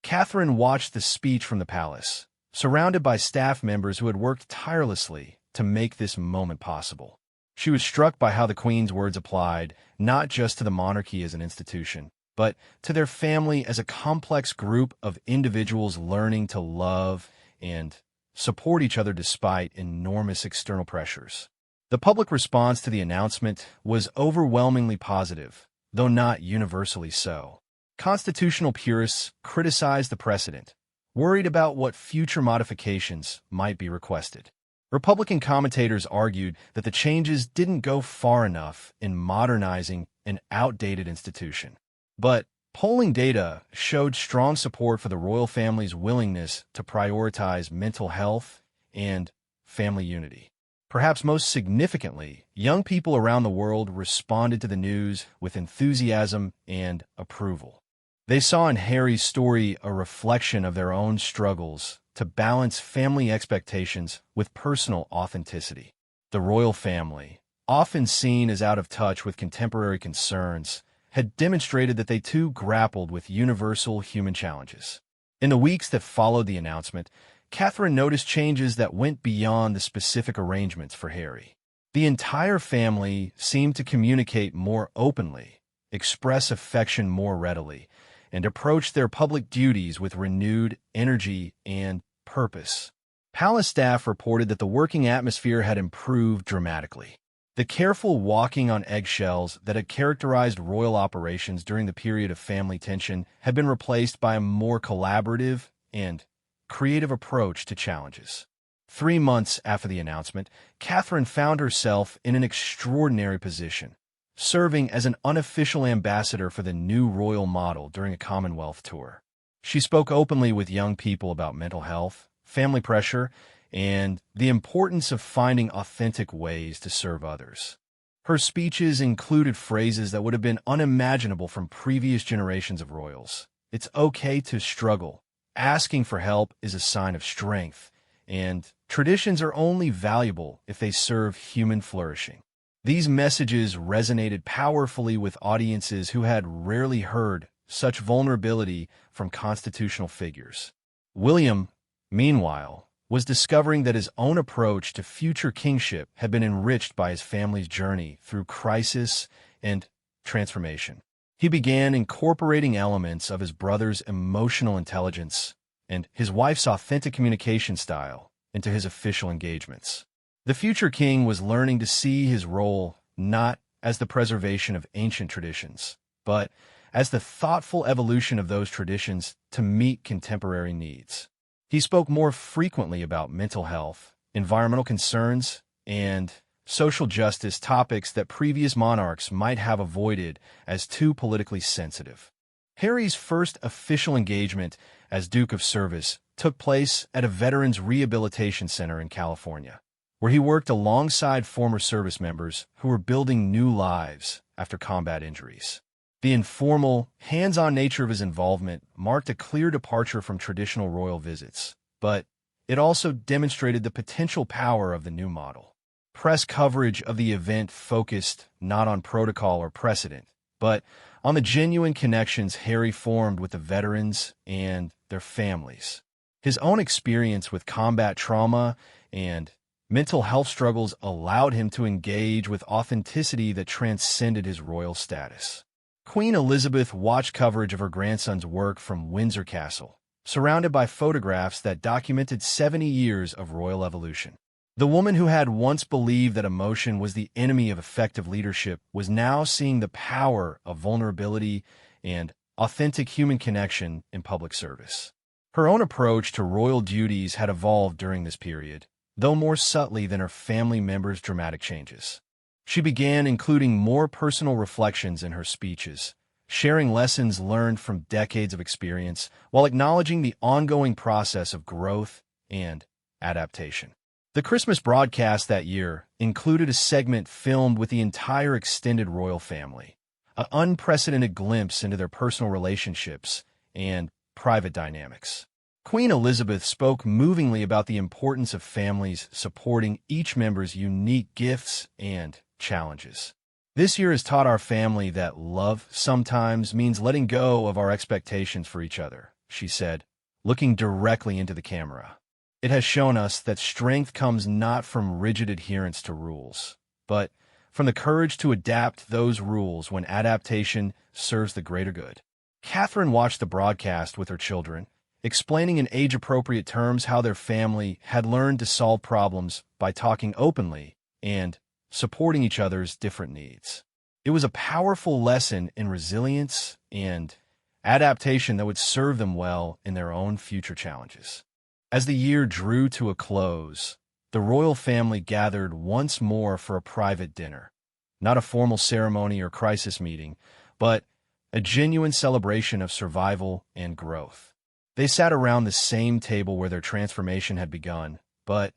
Catherine watched the speech from the palace, surrounded by staff members who had worked tirelessly to make this moment possible. She was struck by how the Queen's words applied not just to the monarchy as an institution, but to their family as a complex group of individuals learning to love and support each other despite enormous external pressures. The public response to the announcement was overwhelmingly positive, though not universally so. Constitutional purists criticized the precedent, worried about what future modifications might be requested. Republican commentators argued that the changes didn't go far enough in modernizing an outdated institution. But polling data showed strong support for the royal family's willingness to prioritize mental health and family unity. Perhaps most significantly, young people around the world responded to the news with enthusiasm and approval. They saw in Harry's story a reflection of their own struggles to balance family expectations with personal authenticity. The royal family, often seen as out of touch with contemporary concerns, had demonstrated that they too grappled with universal human challenges. In the weeks that followed the announcement, Catherine noticed changes that went beyond the specific arrangements for Harry. The entire family seemed to communicate more openly, express affection more readily, and approach their public duties with renewed energy and purpose. Palace staff reported that the working atmosphere had improved dramatically. The careful walking on eggshells that had characterized royal operations during the period of family tension had been replaced by a more collaborative and creative approach to challenges. 3 months after the announcement, Catherine found herself in an extraordinary position, serving as an unofficial ambassador for the new royal model during a Commonwealth tour. She spoke openly with young people about mental health, family pressure, and the importance of finding authentic ways to serve others. Her speeches included phrases that would have been unimaginable from previous generations of royals. It's okay to struggle. Asking for help is a sign of strength, and traditions are only valuable if they serve human flourishing. These messages resonated powerfully with audiences who had rarely heard such vulnerability from constitutional figures. William, meanwhile, was discovering that his own approach to future kingship had been enriched by his family's journey through crisis and transformation. He began incorporating elements of his brother's emotional intelligence and his wife's authentic communication style into his official engagements. The future king was learning to see his role not as the preservation of ancient traditions, but as the thoughtful evolution of those traditions to meet contemporary needs. He spoke more frequently about mental health, environmental concerns, and social justice, topics that previous monarchs might have avoided as too politically sensitive. Harry's first official engagement as Duke of Service took place at a veterans rehabilitation center in California, where he worked alongside former service members who were building new lives after combat injuries. The informal, hands-on nature of his involvement marked a clear departure from traditional royal visits, but it also demonstrated the potential power of the new model. Press coverage of the event focused not on protocol or precedent, but on the genuine connections Harry formed with the veterans and their families. His own experience with combat trauma and mental health struggles allowed him to engage with authenticity that transcended his royal status. Queen Elizabeth watched coverage of her grandson's work from Windsor Castle, surrounded by photographs that documented 70 years of royal evolution. The woman who had once believed that emotion was the enemy of effective leadership was now seeing the power of vulnerability and authentic human connection in public service. Her own approach to royal duties had evolved during this period, though more subtly than her family members' dramatic changes. She began including more personal reflections in her speeches, sharing lessons learned from decades of experience while acknowledging the ongoing process of growth and adaptation. The Christmas broadcast that year included a segment filmed with the entire extended royal family, an unprecedented glimpse into their personal relationships and private dynamics. Queen Elizabeth spoke movingly about the importance of families supporting each member's unique gifts and challenges. This year has taught our family that love sometimes means letting go of our expectations for each other, she said, looking directly into the camera. It has shown us that strength comes not from rigid adherence to rules, but from the courage to adapt those rules when adaptation serves the greater good. Catherine watched the broadcast with her children, explaining in age-appropriate terms how their family had learned to solve problems by talking openly and supporting each other's different needs. It was a powerful lesson in resilience and adaptation that would serve them well in their own future challenges. As the year drew to a close, the royal family gathered once more for a private dinner, not a formal ceremony or crisis meeting, but a genuine celebration of survival and growth. They sat around the same table where their transformation had begun, but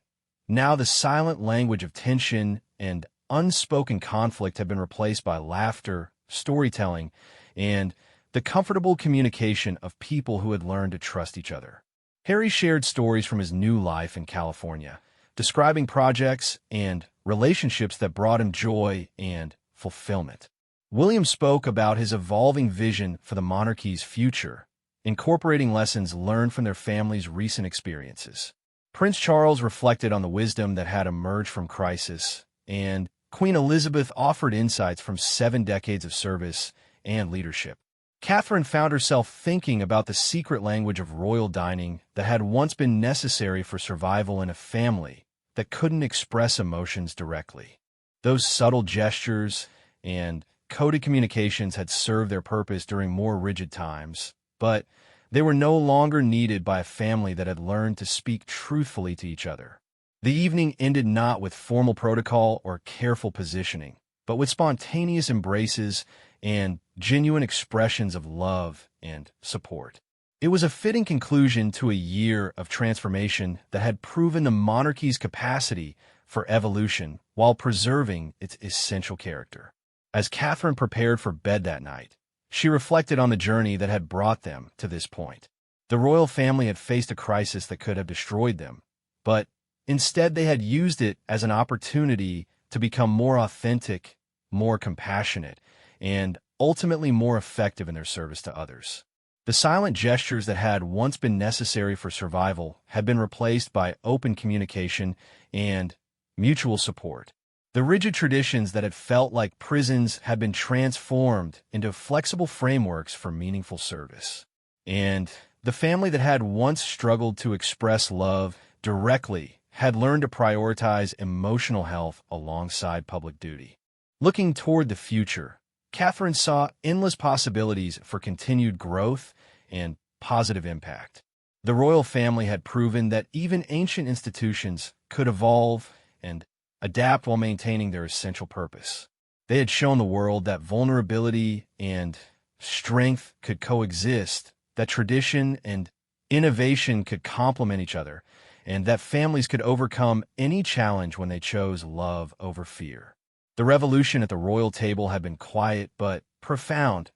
now the silent language of tension and unspoken conflict had been replaced by laughter, storytelling, and the comfortable communication of people who had learned to trust each other. Harry shared stories from his new life in California, describing projects and relationships that brought him joy and fulfillment. William spoke about his evolving vision for the monarchy's future, incorporating lessons learned from their family's recent experiences. Prince Charles reflected on the wisdom that had emerged from crisis, and Queen Elizabeth offered insights from 7 decades of service and leadership. Catherine found herself thinking about the secret language of royal dining that had once been necessary for survival in a family that couldn't express emotions directly. Those subtle gestures and coded communications had served their purpose during more rigid times, but they were no longer needed by a family that had learned to speak truthfully to each other. The evening ended not with formal protocol or careful positioning, but with spontaneous embraces and genuine expressions of love and support. It was a fitting conclusion to a year of transformation that had proven the monarchy's capacity for evolution while preserving its essential character. As Catherine prepared for bed that night, she reflected on the journey that had brought them to this point. The royal family had faced a crisis that could have destroyed them, but instead they had used it as an opportunity to become more authentic, more compassionate, and ultimately more effective in their service to others. The silent gestures that had once been necessary for survival had been replaced by open communication and mutual support. The rigid traditions that had felt like prisons had been transformed into flexible frameworks for meaningful service. And the family that had once struggled to express love directly had learned to prioritize emotional health alongside public duty. Looking toward the future, Catherine saw endless possibilities for continued growth and positive impact. The royal family had proven that even ancient institutions could evolve and adapt while maintaining their essential purpose. They had shown the world that vulnerability and strength could coexist, that tradition and innovation could complement each other, and that families could overcome any challenge when they chose love over fear. The revolution at the royal table had been quiet but profound,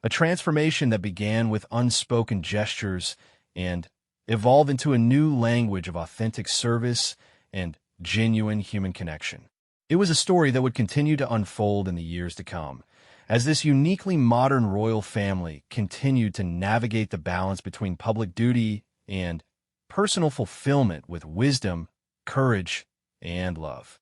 a transformation that began with unspoken gestures and evolved into a new language of authentic service and genuine human connection. It was a story that would continue to unfold in the years to come, as this uniquely modern royal family continued to navigate the balance between public duty and personal fulfillment with wisdom, courage, and love.